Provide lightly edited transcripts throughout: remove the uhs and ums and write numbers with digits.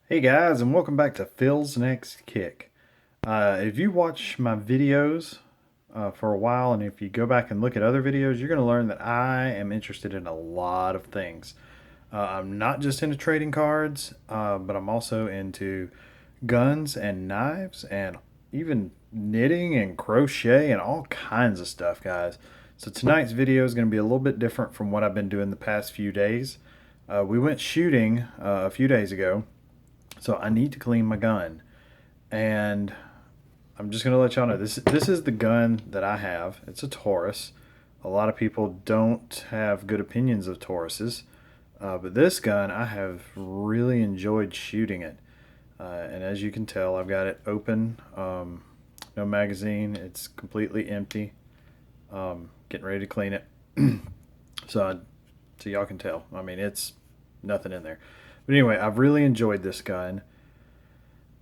Hey guys, and welcome back to Phil's Next Kick. If you watch my videos for a while, and if you go back and look at other videos, you're going to learn that I am interested in a lot of things. I'm not just into trading cards, but I'm also into guns and knives and even knitting and crochet and all kinds of stuff, guys. So tonight's video is going to be a little bit different from what I've been doing the past few days. We went shooting a few days ago, so I need to clean my gun. And I'm just going to let y'all know this is the gun that I have. It's a Taurus. A lot of people don't have good opinions of Tauruses. But this gun, I have really enjoyed shooting it. And as you can tell, I've got it open, no magazine. It's completely empty. Getting ready to clean it. so, so y'all can tell. I mean, it's nothing in there. But anyway, I've really enjoyed this gun,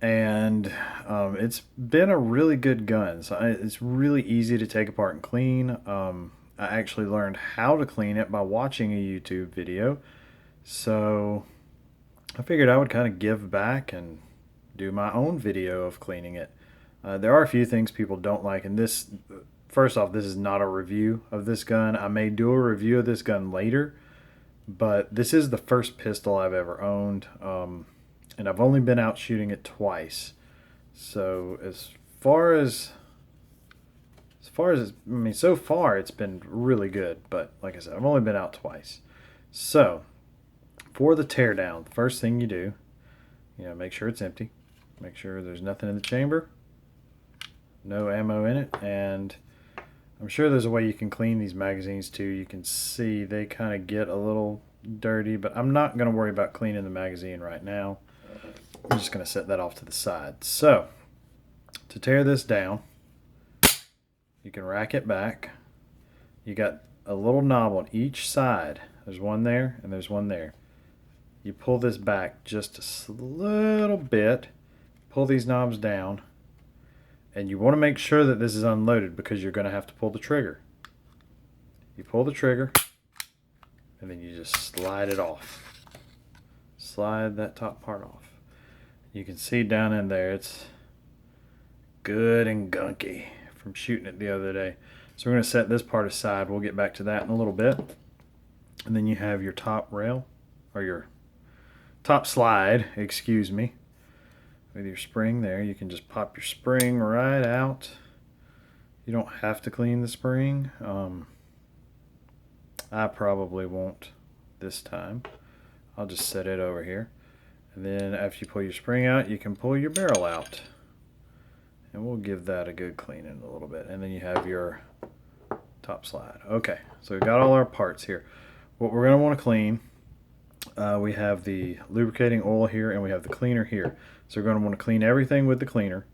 and it's been a really good gun. So it's really easy to take apart and clean. I actually learned how to clean it by watching a YouTube video. So I figured I would kind of give back and do my own video of cleaning it. There are a few things people don't like, and this, first off, this is not a review of this gun. I may do a review of this gun later, but this is the first pistol I've ever owned, and I've only been out shooting it twice. So far as I mean, so far it's been really good. But like I said, I've only been out twice. So for the teardown, the first thing you do, make sure it's empty. Make sure there's nothing in the chamber, no ammo in it, and I'm sure there's a way you can clean these magazines too. You can see they kind of get a little dirty, but I'm not going to worry about cleaning the magazine right now. I'm just going to set that off to the side. So, to tear this down, you can rack it back. You got a little knob on each side. There's one there and there's one there. You pull this back just a little bit, pull these knobs down, and you want to make sure that this is unloaded because you're going to have to pull the trigger. You pull the trigger, and then you just slide it off. Slide that top part off. You can see down in there it's good and gunky from shooting it the other day. So we're going to set this part aside. We'll get back to that in a little bit. And then you have your top rail, or your top slide, excuse me, with your spring there. You can just pop your spring right out. You don't have to clean the spring. I probably won't this time. I'll just set it over here. And then after you pull your spring out, you can pull your barrel out. And we'll give that a good clean in a little bit. And then you have your top slide. Okay, so we've got all our parts here. What we're going to want to clean, we have the lubricating oil here and we have the cleaner here. So we're going to want to clean everything with the cleaner.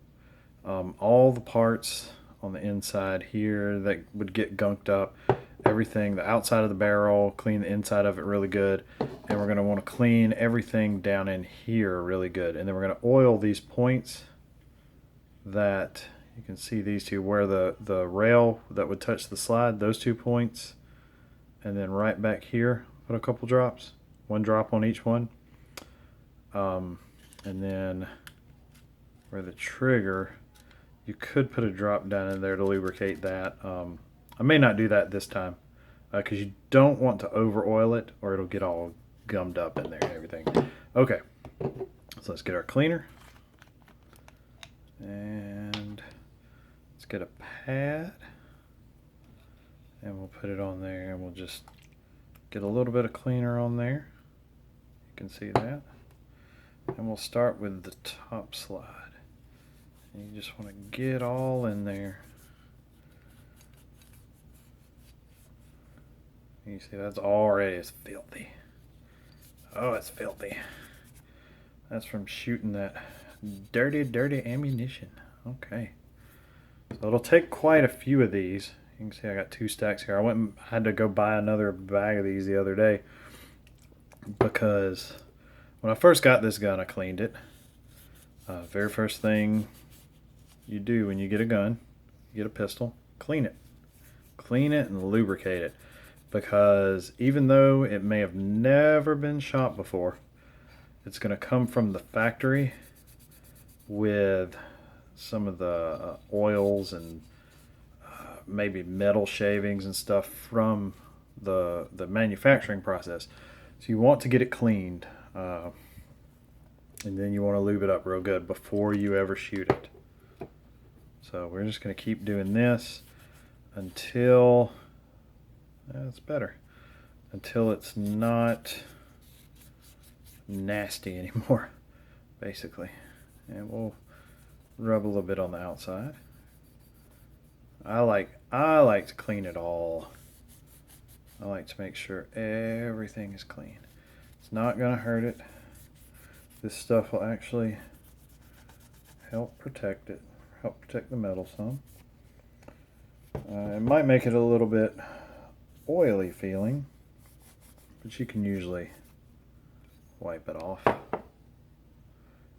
All the parts on the inside here that would get gunked up, everything, the outside of the barrel, clean the inside of it really good. And we're going to want to clean everything down in here really good. And then we're going to oil these points that you can see, these two, where the rail that would touch the slide, those 2 points. And then right back here, put a couple drops, 1 drop on each one. And then where the trigger, you could put a drop down in there to lubricate that. I may not do that this time because you don't want to over oil it or it'll get all gummed up in there and everything. Okay, so let's get our cleaner and let's get a pad and we'll put it on there and we'll just get a little bit of cleaner on there. You can see that. And we'll start with the top slide. And you just want to get all in there. You see that's already, it's filthy. Oh, it's filthy. That's from shooting that dirty, dirty ammunition. Okay. So it'll take quite a few of these. You can see I got 2 stacks here. I had to go buy another bag of these the other day because when I first got this gun, I cleaned it. Very first thing you do when you get a gun, you get a pistol, clean it. Clean it and lubricate it. Because even though it may have never been shot before, It's going to come from the factory with some of the oils and maybe metal shavings and stuff from the manufacturing process. So you want to get it cleaned, and then you want to lube it up real good before you ever shoot it. So we're just going to keep doing this until that's better, until it's not nasty anymore, basically. And we'll rub a little bit on the outside. I like to clean it all. I like to make sure everything is clean. It's not going to hurt it. This stuff will actually help protect it, help protect the metal some. It might make it a little bit oily feeling, but you can usually wipe it off.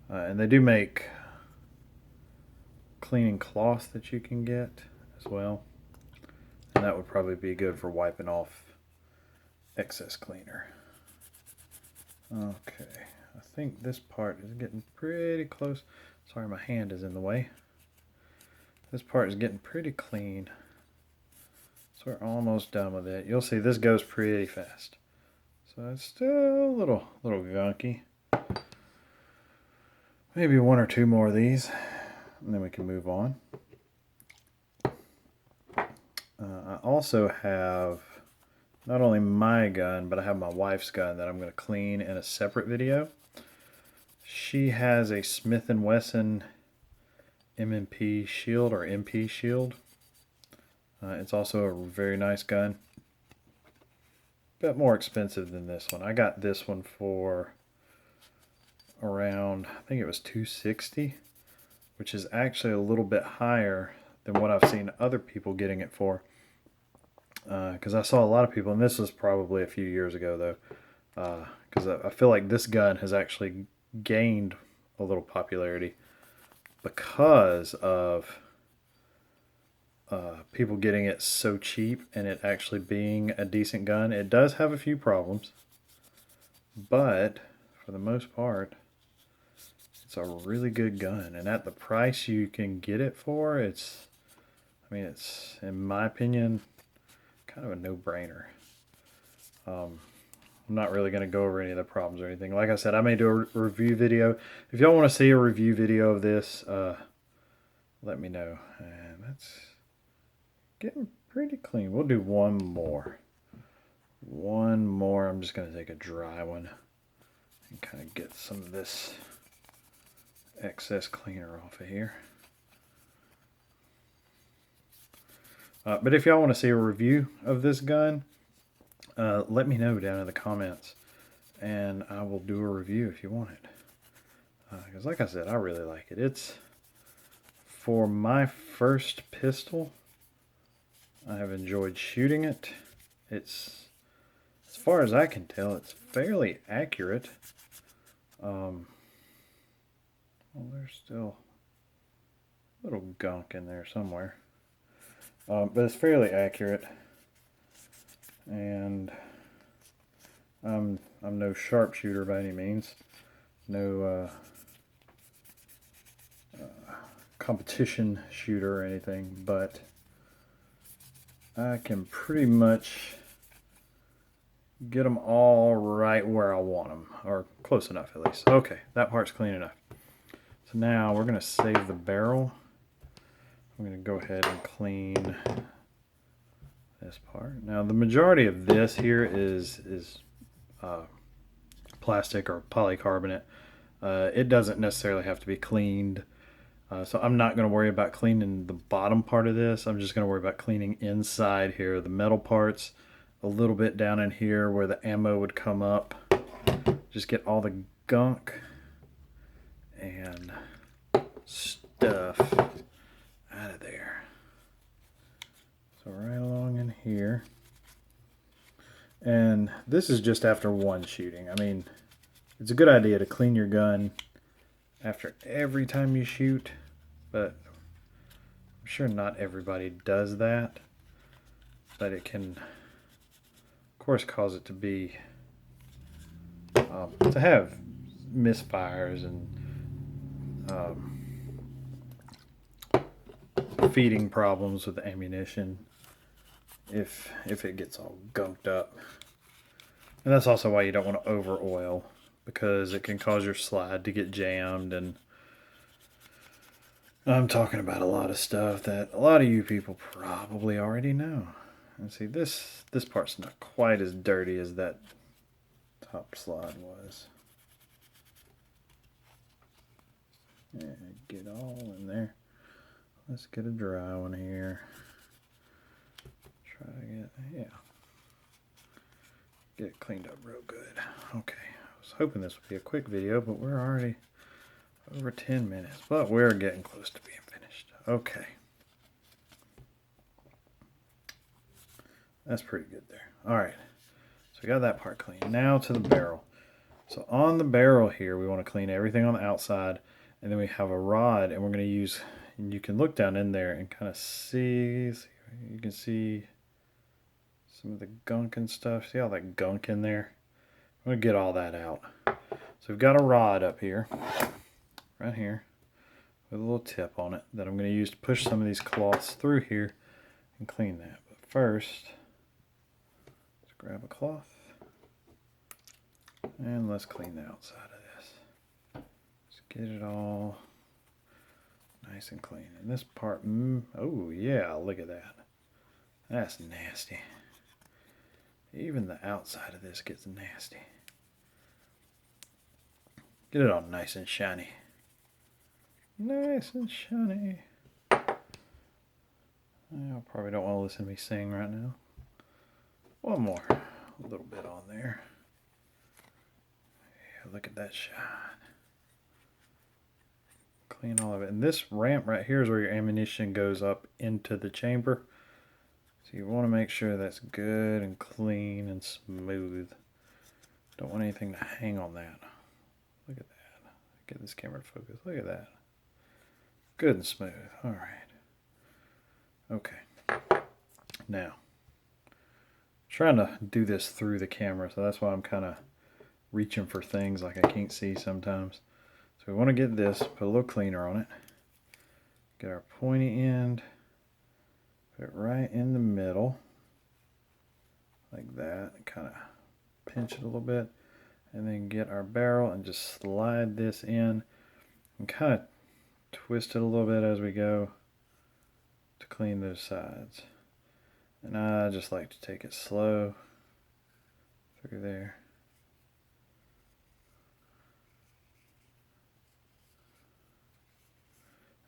And they do make cleaning cloths that you can get as well, and that would probably be good for wiping off excess cleaner. Okay, I think this part is getting pretty close. Sorry, my hand is in the way. This part is getting pretty clean, so we're almost done with it. You'll see this goes pretty fast, so it's still a little gunky. Maybe one or two more of these, and then we can move on. I also have not only my gun, but I have my wife's gun that I'm going to clean in a separate video. She has a Smith & Wesson M&P shield, or MP shield. It's also a very nice gun. A bit more expensive than this one. I got this one for around, I think it was $260, which is actually a little bit higher than what I've seen other people getting it for. Because I saw a lot of people, and this was probably a few years ago though, because I feel like this gun has actually gained a little popularity because of people getting it so cheap and it actually being a decent gun. It does have a few problems, but for the most part, it's a really good gun. And at the price you can get it for, it's, in my opinion, kind of a no-brainer. I'm not really going to go over any of the problems or anything. Like I said, I may do a review video. If y'all want to see a review video of this, let me know. And that's getting pretty clean. We'll do one more. One more. I'm just going to take a dry one and kind of get some of this excess cleaner off of here. But if y'all want to see a review of this gun, let me know down in the comments, and I will do a review if you want it. Because like I said, I really like it. It's, for my first pistol, I have enjoyed shooting it. It's, as far as I can tell, it's fairly accurate. Well, there's still a little gunk in there somewhere. But it's fairly accurate, and I'm no sharpshooter by any means, no competition shooter or anything, but I can pretty much get them all right where I want them, or close enough at least. Okay, that part's clean enough. So now we're going to save the barrel. I'm going to go ahead and clean this part. Now the majority of this here is plastic or polycarbonate. It doesn't necessarily have to be cleaned. So I'm not going to worry about cleaning the bottom part of this. I'm just going to worry about cleaning inside here, the metal parts, a little bit down in here where the ammo would come up. Just get all the gunk and stuff out of there. So right along in here. And this is just after one shooting. I mean, it's a good idea to clean your gun after every time you shoot, but I'm sure not everybody does that. But it can, of course, cause it to be to have misfires and feeding problems with the ammunition if it gets all gunked up. And that's also why you don't want to over oil, because it can cause your slide to get jammed. And I'm talking about a lot of stuff that a lot of you people probably already know. And see, this part's not quite as dirty as that top slide was. Yeah, get all in there. Let's get a dry one here. Try to get it cleaned up real good. Okay, I was hoping this would be a quick video, but we're already over 10 minutes, but we're getting close to being finished. Okay. That's pretty good there. All right, so we got that part clean. Now to the barrel. So on the barrel here, we want to clean everything on the outside, and then we have a rod, and we're going to use, and you can look down in there and kind of see, you can see some of the gunk and stuff. See all that gunk in there? I'm going to get all that out. So we've got a rod up here, right here, with a little tip on it that I'm going to use to push some of these cloths through here and clean that. But first, let's grab a cloth and let's clean the outside of this. Just get it all nice and clean. And this part, oh yeah, look at that. That's nasty. Even the outside of this gets nasty. Get it all nice and shiny. Nice and shiny. I probably don't want to listen to me sing right now. One more. A little bit on there. Yeah, look at that shine. Clean all of it. And this ramp right here is where your ammunition goes up into the chamber. So you want to make sure that's good and clean and smooth. Don't want anything to hang on that. Look at that. Get this camera to focus. Look at that. Good and smooth. All right. Okay. Now, trying to do this through the camera, so that's why I'm kind of reaching for things like I can't see sometimes. So we want to get this, put a little cleaner on it. Get our pointy end. Put it right in the middle, like that, and kind of pinch it a little bit, and then get our barrel and just slide this in and kind of twist it a little bit as we go to clean those sides. And I just like to take it slow through there.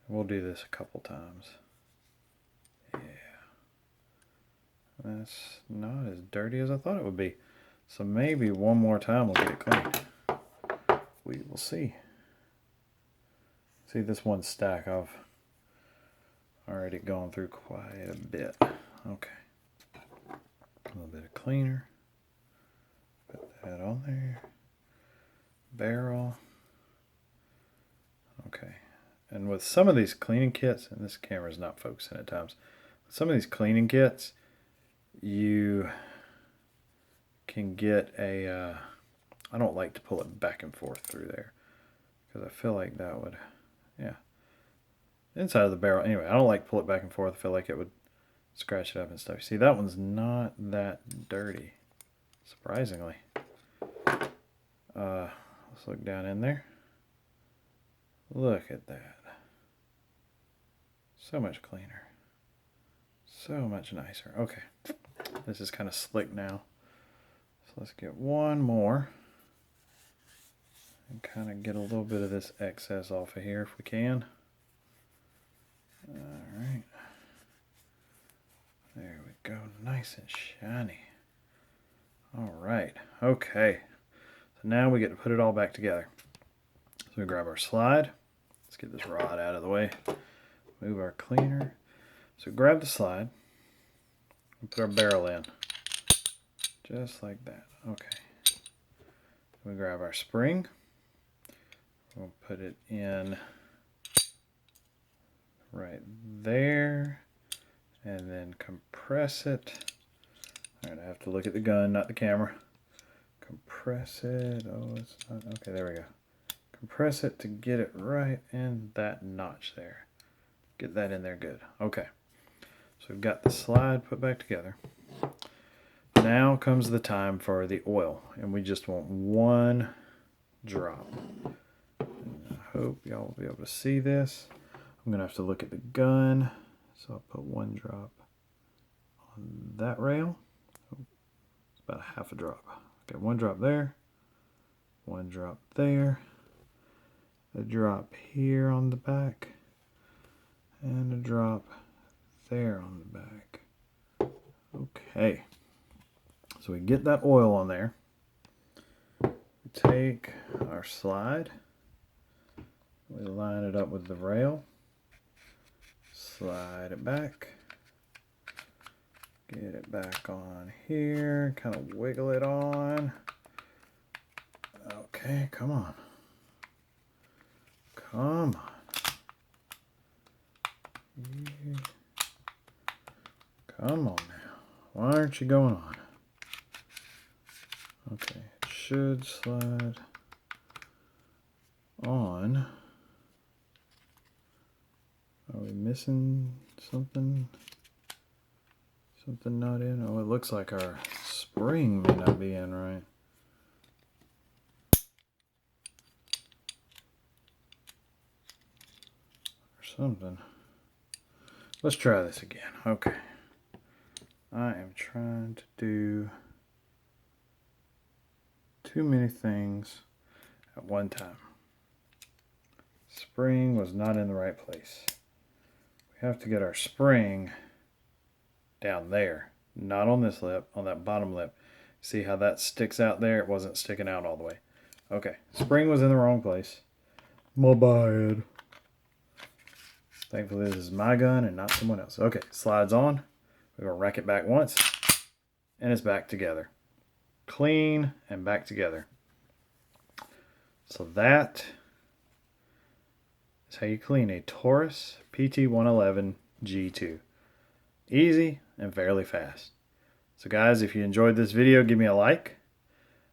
We'll do this a couple times. Yeah. That's not as dirty as I thought it would be. So maybe one more time we'll get it cleaned. We will see. See, this one stack I've already gone through quite a bit. Okay. A little bit of cleaner. Put that on there. Barrel. Okay. And with some of these cleaning kits, and this camera's not focusing at times, with some of these cleaning kits, you can get a, I don't like to pull it back and forth through there, because I feel like that would, yeah. Inside of the barrel, anyway, I don't like to pull it back and forth. I feel like it would scratch it up and stuff. See, that one's not that dirty, surprisingly. Let's look down in there. Look at that. So much cleaner. So much nicer. Okay. This is kind of slick now. So let's get one more. And kind of get a little bit of this excess off of here if we can. Alright. There we go. Nice and shiny. Alright. Okay. So now we get to put it all back together. So we grab our slide. Let's get this rod out of the way. Move our cleaner. So grab the slide and put our barrel in. Just like that. Okay. We grab our spring. We'll put it in right there. And then compress it. Alright, I have to look at the gun, not the camera. Compress it. Oh, it's not. Okay, there we go. compress it to get it right in that notch there. Get that in there good. Okay. So we've got the slide put back together. Now comes the time for the oil, and we just want 1 drop. And I hope y'all will be able to see this. I'm gonna have to look at the gun, so I'll put 1 drop on that rail. It's about a half a drop. Okay, 1 drop there, 1 drop there, a drop here on the back, and a drop there on the back. Okay, so we get that oil on there. We take our slide, we line it up with the rail, slide it back, get it back on here, kind of wiggle it on. Okay, come on. Come on. Come on now. Why aren't you going on? Okay, it should slide on. Are we missing something? Something not in? Oh, it looks like our spring may not be in right. Or something. Let's try this again. Okay. I am trying to do too many things at one time. Spring was not in the right place. We have to get our spring down there, not on this lip, on that bottom lip. See how that sticks out there? It wasn't sticking out all the way. Okay, spring was in the wrong place. My bad. Thankfully this is my gun and not someone else. Okay, slides on. We're gonna rack it back once, and it's back together. Clean and back together. So that is how you clean a Taurus PT111 G2. Easy and fairly fast. So guys, if you enjoyed this video, give me a like.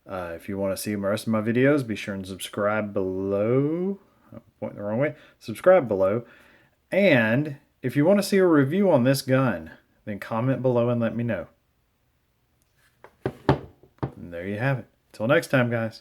If you want to see the rest of my videos, be sure and subscribe below. I'm pointing the wrong way. Subscribe below. And if you want to see a review on this gun, then comment below and let me know. And there you have it. Till next time, guys.